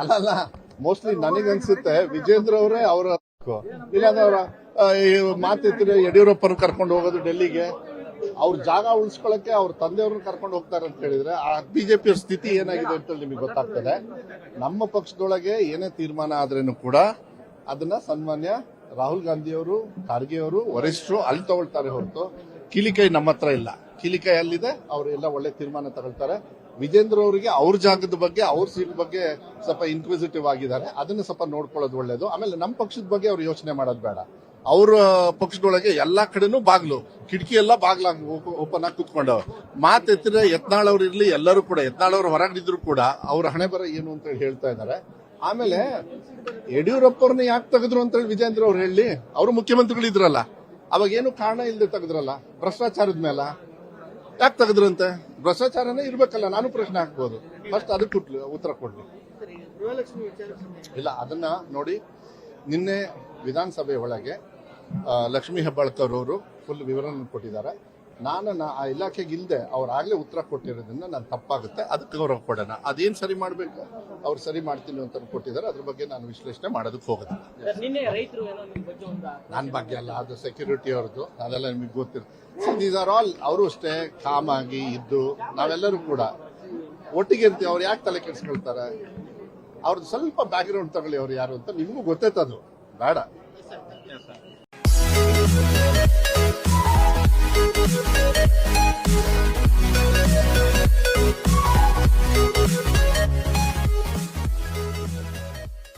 ಅಲ್ಲ ಮೋಸ್ಟ್ಲಿ ನನಗನ್ಸುತ್ತೆ ವಿಜೇಂದ್ರ ಅವರೇ ಅವರ ಇಲ್ಲಾಂದ್ರೆ ಅವರ ಮಾತಿದ್ರೆ ಯಡಿಯೂರಪ್ಪನ ಕರ್ಕೊಂಡು ಹೋಗೋದು ಡೆಲ್ಲಿಗೆ ಅವ್ರ ಜಾಗ ಉಳಿಸ್ಕೊಳ್ಳಕ್ಕೆ ಅವ್ರ ತಂದೆಯವ್ರನ್ನ ಕರ್ಕೊಂಡು ಹೋಗ್ತಾರೆ ಅಂತ ಹೇಳಿದ್ರೆ ಆ ಬಿಜೆಪಿಯ ಸ್ಥಿತಿ ಏನಾಗಿದೆ ಅಂತ ನಿಮಗೆ ಗೊತ್ತಾಗ್ತದೆ. ನಮ್ಮ ಪಕ್ಷದೊಳಗೆ ಏನೇ ತೀರ್ಮಾನ ಆದ್ರೇನು ಕೂಡ ಅದನ್ನ ಸನ್ಮಾನ್ಯ ರಾಹುಲ್ ಗಾಂಧಿಯವರು, ಖರ್ಗೆ ಅವರು, ವರಿಷ್ಠರು ಅಲ್ಲಿ ತಗೊಳ್ತಾರೆ ಹೊರತು ಕಿಲಿಕೈ ನಮ್ಮ ಹತ್ರ ಇಲ್ಲ. ಕಿಲಿಕೈ ಅಲ್ಲಿದೆ, ಅವರೆಲ್ಲ ಒಳ್ಳೆ ತೀರ್ಮಾನ ತಗೊಳ್ತಾರೆ. ವಿಜೇಂದ್ರ ಅವರಿಗೆ ಅವ್ರ ಜಾಗದ ಬಗ್ಗೆ, ಅವ್ರ ಸೀಟ್ ಬಗ್ಗೆ ಸ್ವಲ್ಪ ಇನ್ಕ್ವಿಸಿಟಿವ್ ಆಗಿದ್ದಾರೆ. ಅದನ್ನ ಸ್ವಲ್ಪ ನೋಡ್ಕೊಳ್ಳೋದು ಒಳ್ಳೇದು. ಆಮೇಲೆ ನಮ್ಮ ಪಕ್ಷದ ಬಗ್ಗೆ ಅವ್ರು ಯೋಚನೆ ಮಾಡೋದು ಬೇಡ. ಅವ್ರ ಪಕ್ಷದೊಳಗೆ ಎಲ್ಲಾ ಕಡೆನೂ ಬಾಗ್ಲು, ಕಿಟಕಿ ಎಲ್ಲ ಬಾಗ್ಲಾಗ ಓಪನ್ ಆಗಿ ಕುತ್ಕೊಂಡವ್. ಮಾತೆತ್ತಿದ್ರೆ ಯತ್ನಾಳ್ ಅವ್ರು ಇರ್ಲಿ, ಎಲ್ಲರೂ ಕೂಡ ಯತ್ನಾಳ್ ಅವ್ರು ಹೊರಗಡಿದ್ರು ಕೂಡ ಅವ್ರ ಹಣೆ ಬರ ಏನು ಅಂತ ಹೇಳಿ ಹೇಳ್ತಾ ಇದ್ದಾರೆ. ಆಮೇಲೆ ಯಡಿಯೂರಪ್ಪರನ್ನ ಯಾಕೆ ತೆಗೆದ್ರು ಅಂತ ಹೇಳಿ ವಿಜೇಂದ್ರ ಅವ್ರು ಹೇಳಿ, ಅವರು ಮುಖ್ಯಮಂತ್ರಿಗಳಿದ್ರಲ್ಲ, ಅವಾಗ ಏನು ಕಾರಣ ಇಲ್ಲದೆ ತೆಗೆದ್ರಲ್ಲ, ಭ್ರಷ್ಟಾಚಾರದ ಮೇಲೆ ಯಾಕೆ ತೆಗೆದ್ರಂತೆ? ಭ್ರಷ್ಟಾಚಾರನೇ ಇರ್ಬೇಕಲ್ಲ, ನಾನು ಪ್ರಶ್ನೆ ಹಾಕ್ಬೋದು. ಫಸ್ಟ್ ಅದಕ್ಕೆ ಉತ್ತರ ಕೊಡ್ಲಿ. ಇಲ್ಲ, ಅದನ್ನ ನೋಡಿ, ನಿನ್ನೆ ವಿಧಾನಸಭೆ ಒಳಗೆ ಲಕ್ಷ್ಮೀ ಹೆಬ್ಬಾಳ್ಕರ್ ಅವರು ಫುಲ್ ವಿವರಣೆ ಕೊಟ್ಟಿದ್ದಾರೆ. ನಾನು ಆ ಇಲಾಖೆಗೆ ಇಲ್ಲದೆ ಅವ್ರು ಆಗ್ಲೇ ಉತ್ತರ ಕೊಟ್ಟಿರೋದ್ರಿಂದ ನಾನು ತಪ್ಪಾಗುತ್ತೆ, ಅದಕ್ಕೆ ಗೌರವ ಕೊಡೋಣ. ಅದೇನು ಸರಿ ಮಾಡಬೇಕು ಅವ್ರು ಸರಿ ಮಾಡ್ತೀನಿ ಅಂತ ಕೊಟ್ಟಿದ್ದಾರೆ. ಅದ್ರ ಬಗ್ಗೆ ನಾನು ವಿಶ್ಲೇಷಣೆ ಮಾಡೋದಕ್ಕೆ ಹೋಗೋದಿಲ್ಲ. ನನ್ನ ಬಗ್ಗೆ ಅಲ್ಲ, ಅದು ಸೆಕ್ಯೂರಿಟಿ ಅವ್ರದ್ದು, ಅದೆಲ್ಲ ನಿಮಗೆ ಗೊತ್ತಿರುತ್ತೆ. ದೀಸ್ ಆರ್ ಆಲ್ ಅವರು ಅಷ್ಟೇ ಕಾಮ್ ಆಗಿ ಇದ್ದು ನಾವೆಲ್ಲರೂ ಕೂಡ ಒಟ್ಟಿಗೆ ಇರ್ತೀವಿ. ಅವ್ರು ಯಾಕೆ ತಲೆ ಕೆಡಿಸ್ಕೊಳ್ತಾರೆ? ಅವ್ರದ್ದು ಸ್ವಲ್ಪ ಬ್ಯಾಕ್ ಗ್ರೌಂಡ್ ತಗೊಳ್ಳಿ, ಅವ್ರು ಯಾರು ಅಂತ ನಿಮಗೂ ಗೊತ್ತೈತದು ಬೇಡ. Yes, sir.